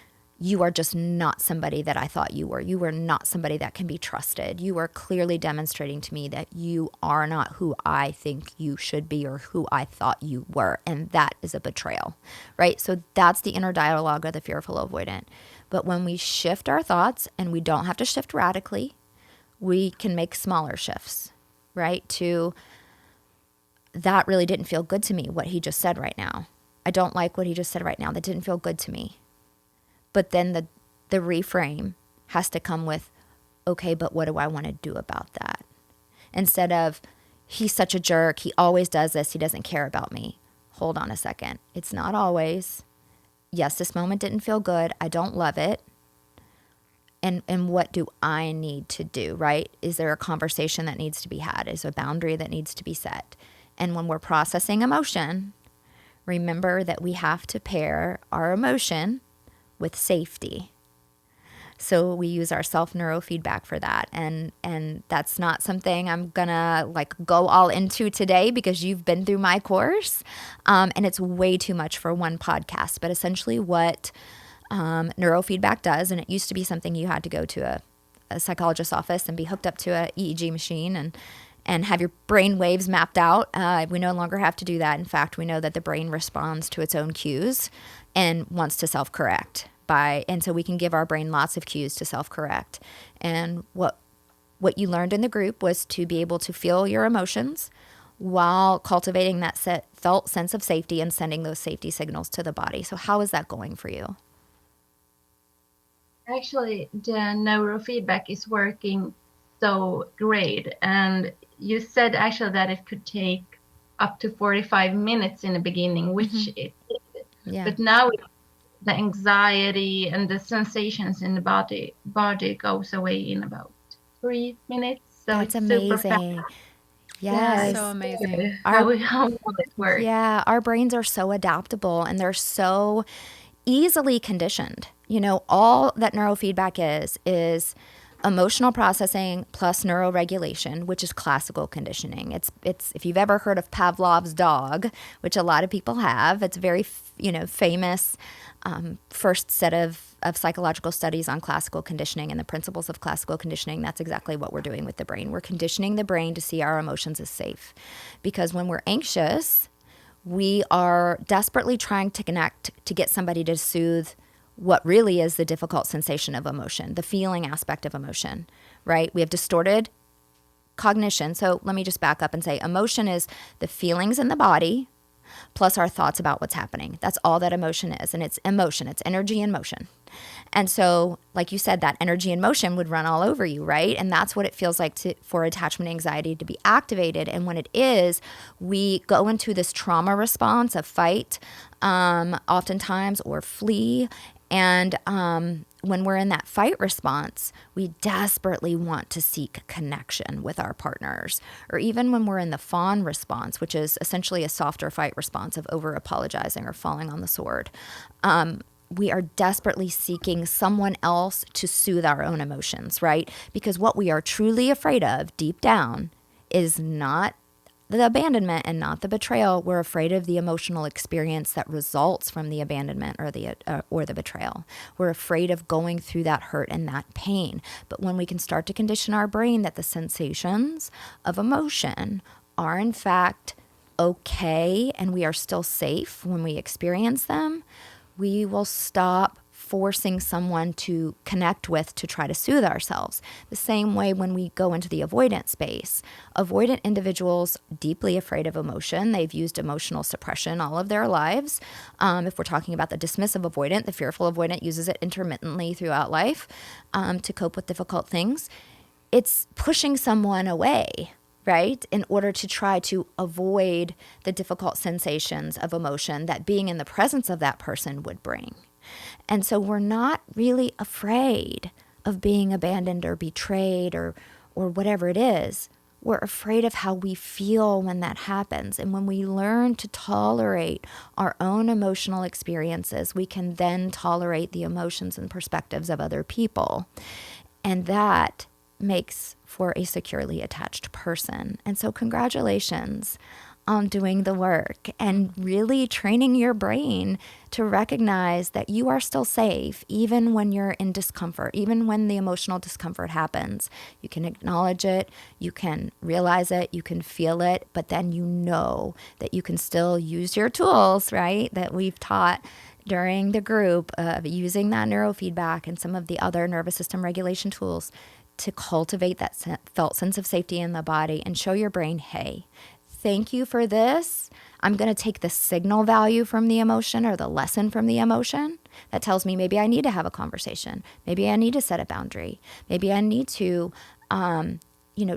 you are just not somebody that I thought you were. You are not somebody that can be trusted. You are clearly demonstrating to me that you are not who I think you should be or who I thought you were. And that is a betrayal, right? So that's the inner dialogue of the fearful avoidant. But when we shift our thoughts, and we don't have to shift radically, we can make smaller shifts, right? To, that really didn't feel good to me, what he just said right now. I don't like what he just said right now. That didn't feel good to me. But then the reframe has to come with, okay, but what do I want to do about that? Instead of, he's such a jerk, he always does this, he doesn't care about me. Hold on a second. It's not always. Yes, this moment didn't feel good. I don't love it. And what do I need to do, right? Is there a conversation that needs to be had? Is there a boundary that needs to be set? And when we're processing emotion, remember that we have to pair our emotion with safety. So we use our self-neurofeedback for that. And that's not something I'm gonna like go all into today because you've been through my course. And it's way too much for one podcast. But essentially what neurofeedback does, and it used to be something you had to go to a psychologist's office and be hooked up to a EEG machine and have your brain waves mapped out. We no longer have to do that. In fact, we know that the brain responds to its own cues and wants to self-correct. And so we can give our brain lots of cues to self-correct. And what you learned in the group was to be able to feel your emotions while cultivating that felt sense of safety and sending those safety signals to the body. So how is that going for you? Actually, the neurofeedback is working so great. And you said actually that it could take up to 45 minutes in the beginning, which it did. Yeah. But now the anxiety and the sensations in the body goes away in about 3 minutes. So That's it's super amazing. fast. Yes. So amazing. How well it works. Yeah, our brains are so adaptable and they're so easily conditioned. You know, all that neurofeedback is emotional processing plus neuroregulation, which is classical conditioning. It's if you've ever heard of Pavlov's dog, which a lot of people have, it's a very famous first set of psychological studies on classical conditioning and the principles of classical conditioning. That's exactly what we're doing with the brain. We're conditioning the brain to see our emotions as safe, because when we're anxious, we are desperately trying to connect to get somebody to soothe what really is the difficult sensation of emotion, the feeling aspect of emotion, right? We have distorted cognition. So let me just back up and say emotion is the feelings in the body plus our thoughts about what's happening. That's all that emotion is. And it's emotion. It's energy in motion. And so, like you said, that energy in motion would run all over you, right? And that's what it feels like for attachment anxiety to be activated. And when it is, we go into this trauma response of fight, oftentimes, or flee. And when we're in that fight response, we desperately want to seek connection with our partners. Or even when we're in the fawn response, which is essentially a softer fight response of over-apologizing or falling on the sword, we are desperately seeking someone else to soothe our own emotions, right? Because what we are truly afraid of deep down is not the abandonment and not the betrayal. We're afraid of the emotional experience that results from the abandonment or the betrayal. We're afraid of going through that hurt and that pain. But when we can start to condition our brain that the sensations of emotion are in fact okay and we are still safe when we experience them, we will stop forcing someone to connect with to try to soothe ourselves. The same way when we go into the avoidant space. Avoidant individuals, deeply afraid of emotion. They've used emotional suppression all of their lives. If we're talking about the dismissive avoidant, the fearful avoidant uses it intermittently throughout life to cope with difficult things. It's pushing someone away, right, in order to try to avoid the difficult sensations of emotion that being in the presence of that person would bring. And so we're not really afraid of being abandoned or betrayed or or whatever it is, we're afraid of how we feel when that happens. And when we learn to tolerate our own emotional experiences, we can then tolerate the emotions and perspectives of other people. And that makes for a securely attached person. And so congratulations on doing the work and really training your brain to recognize that you are still safe, even when you're in discomfort, even when the emotional discomfort happens. You can acknowledge it, you can realize it, you can feel it, but then you know that you can still use your tools, right, that we've taught during the group of using that neurofeedback and some of the other nervous system regulation tools to cultivate that felt sense of safety in the body and show your brain, hey, thank you for this. I'm going to take the signal value from the emotion or the lesson from the emotion that tells me maybe I need to have a conversation. Maybe I need to set a boundary. Maybe I need to,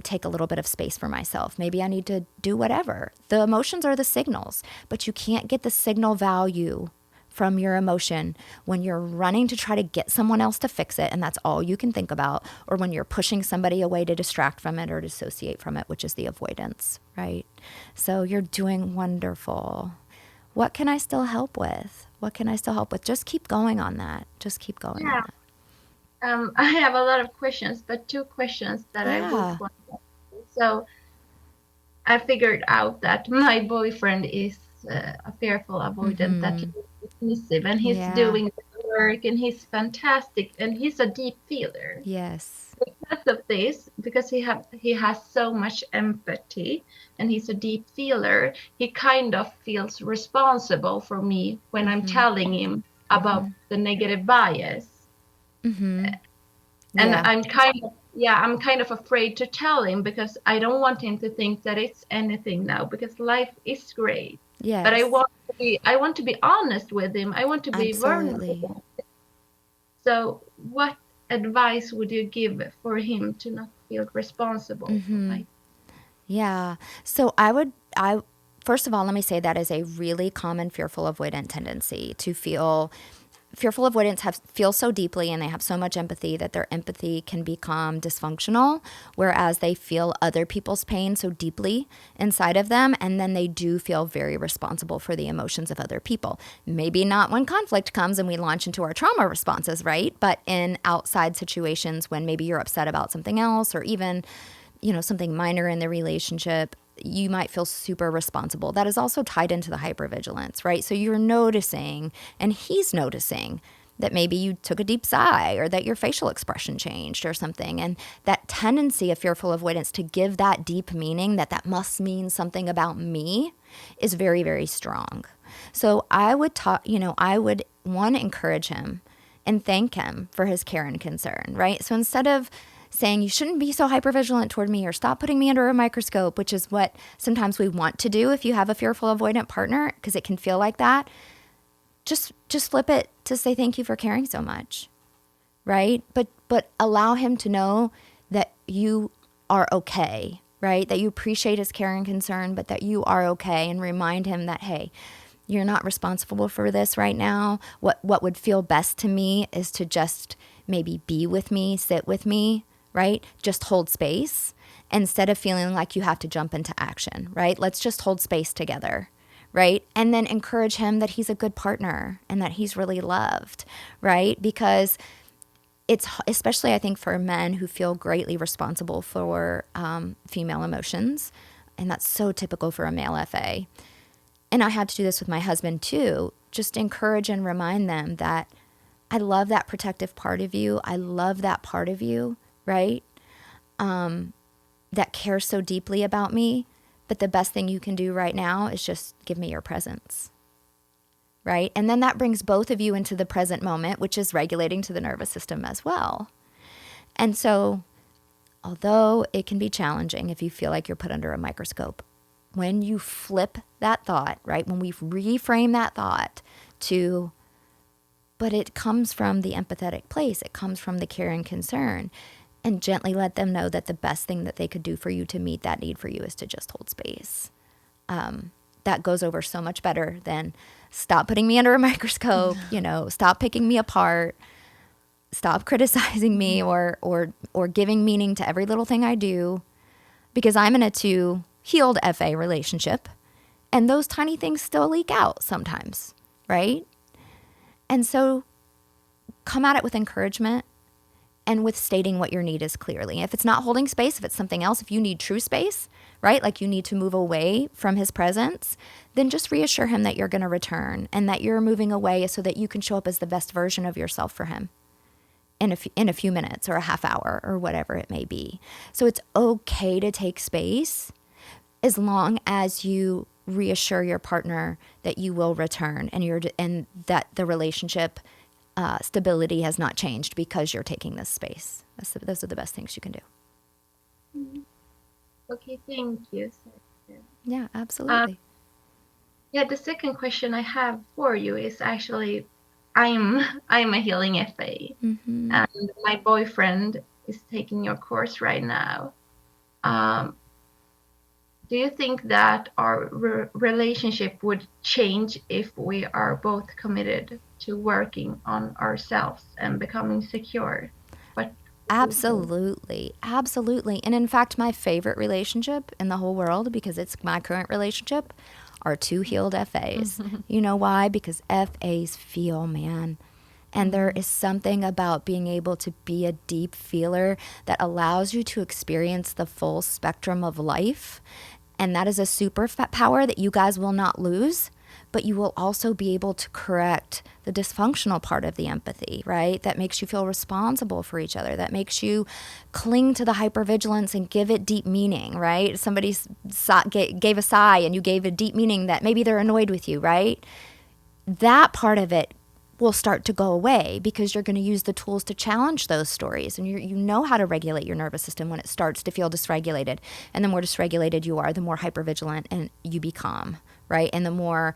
take a little bit of space for myself. Maybe I need to do whatever. The emotions are the signals, but you can't get the signal value from your emotion when you're running to try to get someone else to fix it and that's all you can think about, or when you're pushing somebody away to distract from it or dissociate from it, which is the avoidance, right? So you're doing wonderful. What can I still help with? What can I still help with? Just keep going on that. Just keep going on that. I have a lot of questions, but 2 questions that I would want to ask. So I figured out that my boyfriend is a fearful avoidant, that he's dismissive, and he's doing the work, and he's fantastic, and he's a deep feeler. Yes. Because of this, because he has so much empathy, and he's a deep feeler, he kind of feels responsible for me when I'm telling him about the negative bias. And I'm kind of afraid to tell him because I don't want him to think that it's anything now, because life is great. Yes. But I want to be honest with him. I want to be vulnerable. So what advice would you give for him to not feel responsible for life? Yeah. So first of all, let me say that is a really common fearful avoidant tendency to feel. Fearful avoidants feel so deeply and they have so much empathy that their empathy can become dysfunctional, whereas they feel other people's pain so deeply inside of them, and then they do feel very responsible for the emotions of other people. Maybe not when conflict comes and we launch into our trauma responses, right? But in outside situations when maybe you're upset about something else or even, something minor in the relationship, you might feel super responsible. That is also tied into the hypervigilance, right? So you're noticing, and he's noticing, that maybe you took a deep sigh or that your facial expression changed or something. And that tendency of fearful avoidance to give that deep meaning, that must mean something about me, is very, very strong. So I would encourage him and thank him for his care and concern, right? So instead of saying you shouldn't be so hypervigilant toward me or stop putting me under a microscope, which is what sometimes we want to do if you have a fearful avoidant partner, because it can feel like that, just flip it to say thank you for caring so much, right? But allow him to know that you are okay, right? That you appreciate his care and concern, but that you are okay, and remind him that, hey, you're not responsible for this right now. What would feel best to me is to just maybe be with me, sit with me, right? Just hold space instead of feeling like you have to jump into action, right? Let's just hold space together, right? And then encourage him that he's a good partner and that he's really loved, right? Because it's, especially I think for men who feel greatly responsible for female emotions, and that's so typical for a male FA. And I had to do this with my husband too, just encourage and remind them that I love that protective part of you. I love that part of you, right? That cares so deeply about me. But the best thing you can do right now is just give me your presence, right? And then that brings both of you into the present moment, which is regulating to the nervous system as well. And so, although it can be challenging if you feel like you're put under a microscope, when you flip that thought, right? When we reframe that thought to, but it comes from the empathetic place, it comes from the care and concern, and gently let them know that the best thing that they could do for you to meet that need for you is to just hold space. That goes over so much better than stop putting me under a microscope, stop picking me apart, stop criticizing me or giving meaning to every little thing I do, because I'm in a 2 healed FA relationship, and those tiny things still leak out sometimes, right? And so come at it with encouragement and with stating what your need is clearly. If it's not holding space, if it's something else, if you need true space, right? Like you need to move away from his presence, then just reassure him that you're going to return and that you're moving away so that you can show up as the best version of yourself for him in a few minutes or a half hour or whatever it may be. So it's okay to take space as long as you reassure your partner that you will return and that the relationship stability has not changed because you're taking this space. Those are the best things you can do. Okay, thank you. Yeah, absolutely. Yeah, the second question I have for you is actually, I'm a healing FA, and my boyfriend is taking your course right now. Do you think that our relationship would change if we are both committed to working on ourselves and becoming secure? Absolutely. And in fact, my favorite relationship in the whole world, because it's my current relationship, are 2 healed FAs. You know why? Because FAs feel, man. And there is something about being able to be a deep feeler that allows you to experience the full spectrum of life. And that is a superpower that you guys will not lose, but you will also be able to correct the dysfunctional part of the empathy, right? That makes you feel responsible for each other, that makes you cling to the hypervigilance and give it deep meaning, right? Somebody gave a sigh and you gave a deep meaning that maybe they're annoyed with you, right? That part of it will start to go away because you're going to use the tools to challenge those stories. And you know how to regulate your nervous system when it starts to feel dysregulated. And the more dysregulated you are, the more hypervigilant and you become, right? And the more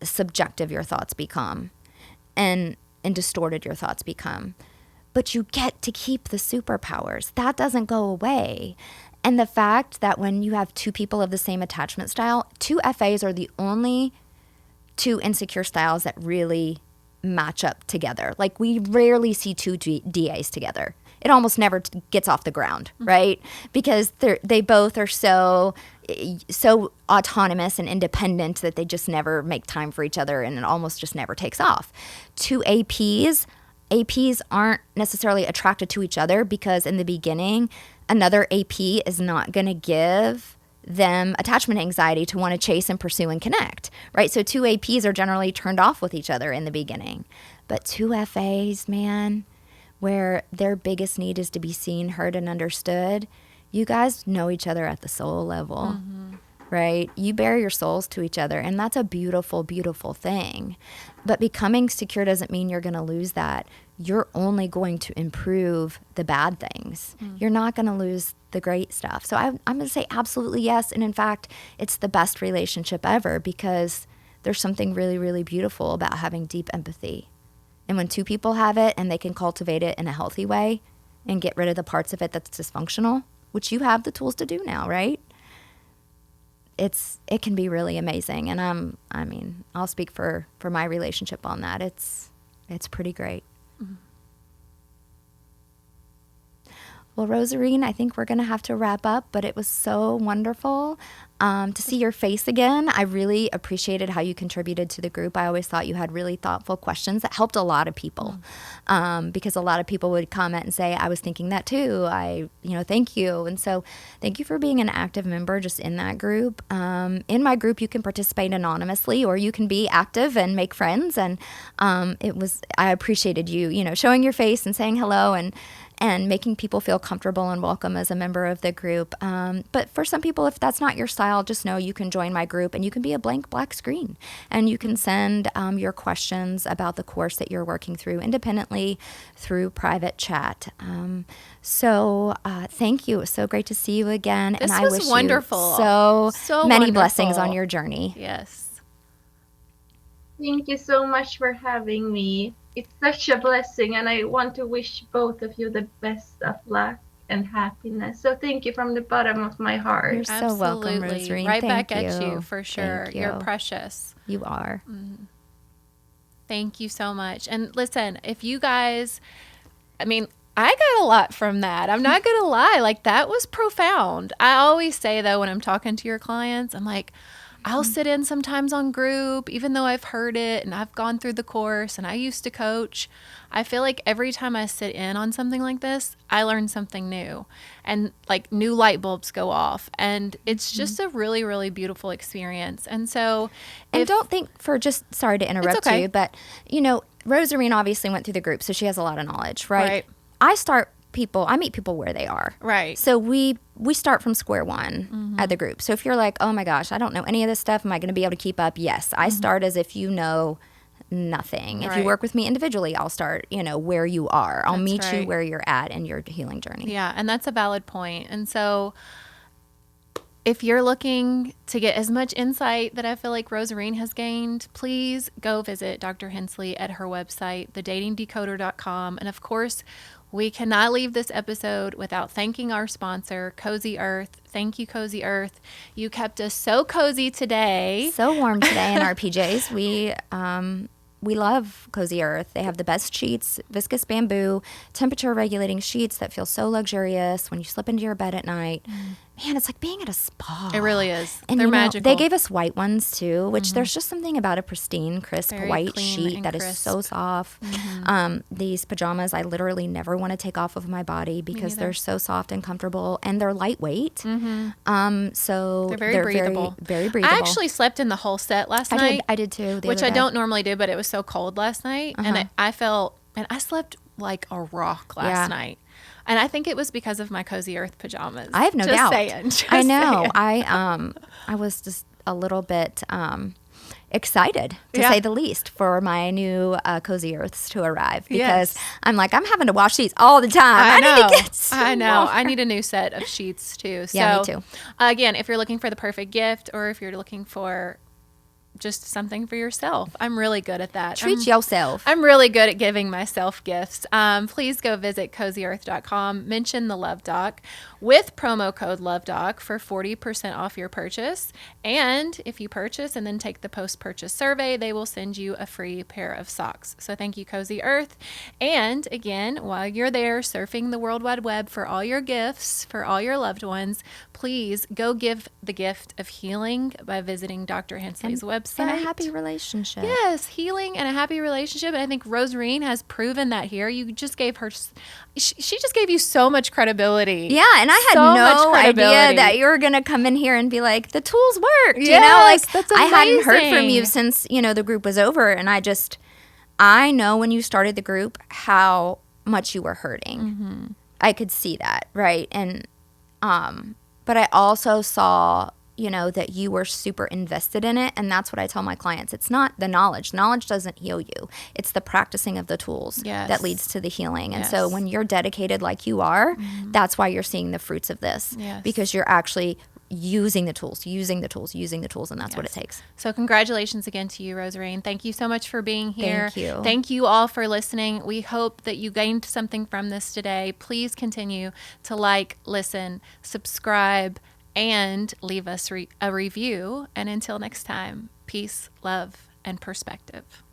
subjective your thoughts become and distorted your thoughts become. But you get to keep the superpowers. That doesn't go away. And the fact that when you have 2 people of the same attachment style, 2 FAs are the only 2 insecure styles that really match up together. Like we rarely see 2 DAs together. It almost never gets off the ground, right? Because they both are so autonomous and independent that they just never make time for each other, and it almost just never takes off. 2 APs aren't necessarily attracted to each other because in the beginning, another AP is not going to give them attachment anxiety to want to chase and pursue and connect, right? So 2 APs are generally turned off with each other in the beginning. But 2 FAs, man, where their biggest need is to be seen, heard, and understood, you guys know each other at the soul level, right? You bear your souls to each other, and that's a beautiful, beautiful thing. But becoming secure doesn't mean you're going to lose that. You're only going to improve the bad things. You're not going to lose the great stuff. So I'm going to say absolutely yes. And in fact, it's the best relationship ever because there's something really, really beautiful about having deep empathy. And when 2 people have it and they can cultivate it in a healthy way and get rid of the parts of it that's dysfunctional, which you have the tools to do now, right? It can be really amazing. And I'll speak for my relationship on that. It's pretty great. Well, Rozerin, I think we're going to have to wrap up, but it was so wonderful to see your face again. I really appreciated how you contributed to the group. I always thought you had really thoughtful questions that helped a lot of people because a lot of people would comment and say, I was thinking that too. Thank you. And so thank you for being an active member just in that group. In my group, you can participate anonymously or you can be active and make friends. And I appreciated you, showing your face and saying hello and making people feel comfortable and welcome as a member of the group. But for some people, if that's not your style, just know you can join my group and you can be a blank black screen. And you can send your questions about the course that you're working through independently through private chat. So thank you. It was so great to see you again. This and I was wish wonderful. you so many wonderful. blessings on your journey. Yes. Thank you so much for having me. It's such a blessing, and I want to wish both of you the best of luck and happiness. So thank you from the bottom of my heart. You're so welcome, Rozerin. Right Thank back at you you for sure. Thank you. You're precious. You are. Thank you so much. And listen, if you guys, I mean, I got a lot from that. I'm not going to lie. Like, that was profound. I always say, though, when I'm talking to your clients, I'm like, I'll sit in sometimes on group, even though I've heard it and I've gone through the course and I used to coach. I feel like every time I sit in on something like this, I learn something new and like new light bulbs go off. And it's just a really, really beautiful experience. And so, And don't think sorry to interrupt okay. you, but Rozerin obviously went through the group, so she has a lot of knowledge, right? Right. I meet people where they are. Right. So we start from square one at the group. So if you're like, oh my gosh, I don't know any of this stuff, am I going to be able to keep up? Yes. I start as if you know nothing. If you work with me individually, I'll start, where you are. I'll meet you where you're at in your healing journey. Yeah, and that's a valid point. And so if you're looking to get as much insight that I feel like Rozerin has gained, please go visit Dr. Hensley at her website, thedatingdecoder.com. And of course, we cannot leave this episode without thanking our sponsor, Cozy Earth. Thank you, Cozy Earth. You kept us so cozy today. So warm today in our PJs. We love Cozy Earth. They have the best sheets, viscous bamboo, temperature regulating sheets that feel so luxurious when you slip into your bed at night. Man, it's like being at a spa. It really is. And They're magical. They gave us white ones too, which there's just something about a pristine, crisp Very white clean sheet and that crisp. is so soft. These pajamas I literally never want to take off of my body because they're so soft and comfortable, and they're lightweight. So They're very breathable. Very breathable. I actually slept in the whole set last night. I did too. Which I don't normally do, but it was so cold last night. And I slept like a rock last night. And I think it was because of my Cozy Earth pajamas. I have no doubt. I know. I was just a little bit excited, to say the least, for my new Cozy Earths to arrive because I'm like, I'm having to wash these all the time. I need to get some I know. more. I need a new set of sheets too. So, Yeah, me too. Again, if you're looking for the perfect gift or if you're looking for just something for yourself, I'm really good at that. Treat yourself. I'm really good at giving myself gifts. Please go visit cozyearth.com, mention the Love Doc with promo code LoveDoc for 40% off your purchase. And if you purchase and then take the post-purchase survey, they will send you a free pair of socks. So thank you, Cozy Earth. And again, while you're there surfing the World Wide Web for all your gifts, for all your loved ones, please go give the gift of healing by visiting Dr. Hensley's website. And a happy relationship. Yes, healing and a happy relationship. And I think Rozerin has proven that here. You just gave her, she just gave you so much credibility. Yeah, and I had So much no idea credibility. that you were going to come in here and be like, the tools worked. Yes, that's I hadn't heard from amazing. you since, the group was over. And I know when you started the group how much you were hurting. I could see that, right? And, but I also saw, that you were super invested in it. And that's what I tell my clients. It's not the knowledge. Knowledge doesn't heal you. It's the practicing of the tools that leads to the healing. And so when you're dedicated like you are, that's why you're seeing the fruits of this. Because you're actually using the tools, and that's what it takes. So congratulations again to you, Rozerin. Thank you so much for being here. Thank you. Thank you all for listening. We hope that you gained something from this today. Please continue to like, listen, subscribe, and leave us a review. And until next time, peace, love, and perspective.